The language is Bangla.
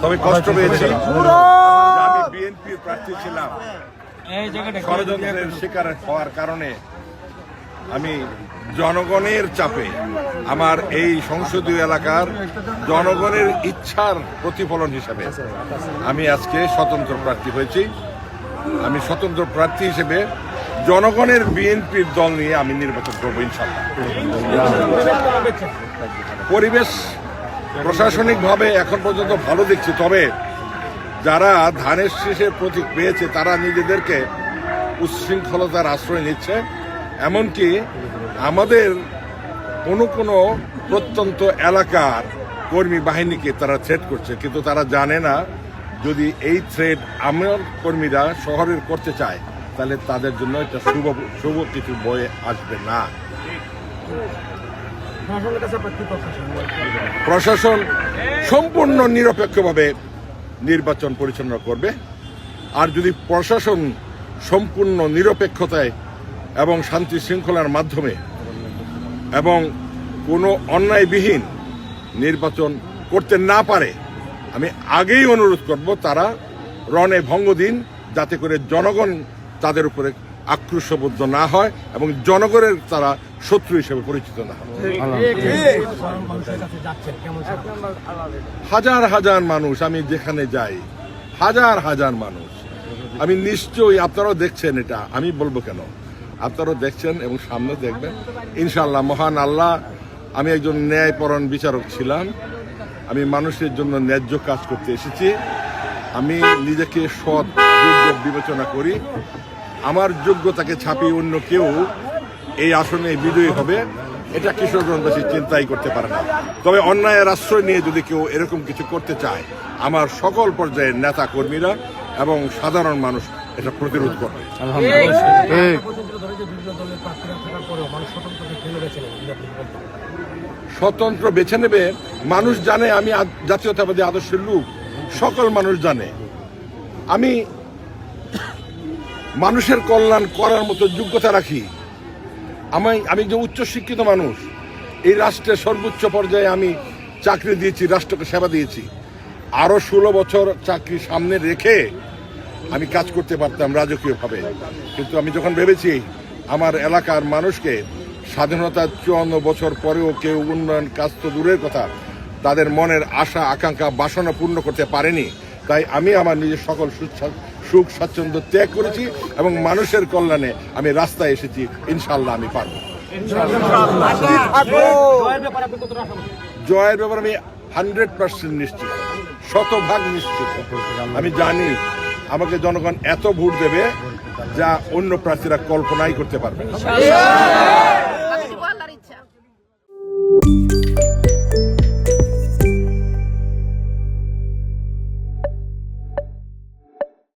তবে কষ্ট পেয়েছি। আমি বিএনপির প্রার্থী ছিলাম, ষড়যন্ত্রের শিকার হওয়ার কারণে আমি জনগণের চাপে আমার এই সংসদীয় এলাকার জনগণের ইচ্ছার প্রতিফলন হিসেবে আমি আজকে স্বতন্ত্র প্রার্থী হয়েছি। আমি স্বতন্ত্র প্রার্থী হিসেবে জনগণের বিএনপির দল নিয়ে আমি নির্বাচন করব ইনশাআল্লাহ। পরিবেশ প্রশাসনিকভাবে এখন পর্যন্ত ভালো দেখছি, তবে যারা ধানের শীষের প্রতীক পেয়েছে তারা নিজেদেরকে উচ্ছৃঙ্খলতার আশ্রয় নিচ্ছে। এমনকি আমাদের কোনো প্রত্যন্ত এলাকার কর্মী বাহিনীকে তারা থ্রেট করছে, কিন্তু তারা জানে না যদি এই থ্রেট আমার কর্মীরা শহরের করতে চায় তাহলে তাদের জন্য এটা শুভ কিছু বয়ে আসবে না। প্রশাসন সম্পূর্ণ নিরপেক্ষভাবে নির্বাচন পরিচালনা করবে। আর যদি প্রশাসন সম্পূর্ণ নিরপেক্ষতায় এবং শান্তি শৃঙ্খলার মাধ্যমে এবং কোনো অন্যায়বিহীন নির্বাচন করতে না পারে, আমি আগেই অনুরোধ করব তারা রণে ভঙ্গ দিন, যাতে করে জনগণ তাদের উপরে আক্রোশবদ্ধ না হয় এবং জনগণের তারা শত্রু হিসেবে পরিচিত না হয়। হাজার হাজার মানুষ, আমি যেখানে যাই হাজার হাজার মানুষ। আমি নিশ্চয়ই, আপনারাও দেখছেন, এটা আমি বলবো কেন, আপনারাও দেখছেন এবং সামনে দেখবেন ইনশাআল্লাহ। মহান আল্লাহ, আমি একজন ন্যায়পরায়ণ বিচারক ছিলাম, আমি মানুষের জন্য ন্যায্য কাজ করতে এসেছি। আমি নিজেকে সৎ যোগ্য বিবেচনা করি। আমার যোগ্যতাকে ছাপিয়ে অন্য কেউ এই আসনে বিজয়ী হবে, এটা কিশোরগঞ্জবাসী চিন্তাই করতে পারে না। তবে অন্যায়ের আশ্রয় নিয়ে যদি কেউ এরকম কিছু করতে চায়, আমার সকল পর্যায়ের নেতা কর্মীরা এবং সাধারণ মানুষ এটা প্রতিরোধ করবে। স্বতন্ত্র বেছে নেবে, মানুষ জানে আমি জাতীয়তাবাদী আদর্শের লোক, সকল মানুষ জানে আমি মানুষের কল্যাণ করার মতো যোগ্যতা রাখি। আমি যে উচ্চশিক্ষিত মানুষ, এই রাষ্ট্রের সর্বোচ্চ পর্যায়ে আমি চাকরি দিয়েছি, রাষ্ট্রকে সেবা দিয়েছি। আরো 16 বছর চাকরি সামনে রেখে আমি কাজ করতে পারতাম রাজকীয়ভাবে, কিন্তু আমি যখন ভেবেছি আমার এলাকার মানুষকে স্বাধীনতার 54 বছর পরেও কেউ উন্নয়ন কাজ তো দূরের কথা, তাদের মনের আশা আকাঙ্ক্ষা বাসনা পূর্ণ করতে পারেনি, তাই আমি আমার নিজের সকল সুখ স্বাচ্ছন্দ্য ত্যাগ করেছি এবং মানুষের কল্যাণে আমি রাস্তায় এসেছি। ইনশাআল্লাহ আমি পারব। জয়ের ব্যাপারে আমি 100% নিশ্চিত, শতভাগ নিশ্চিত। আমি জানি আমাকে জনগণ এত ভোট দেবে যা অন্য প্রার্থীরা কল্পনাই করতে পারবে না।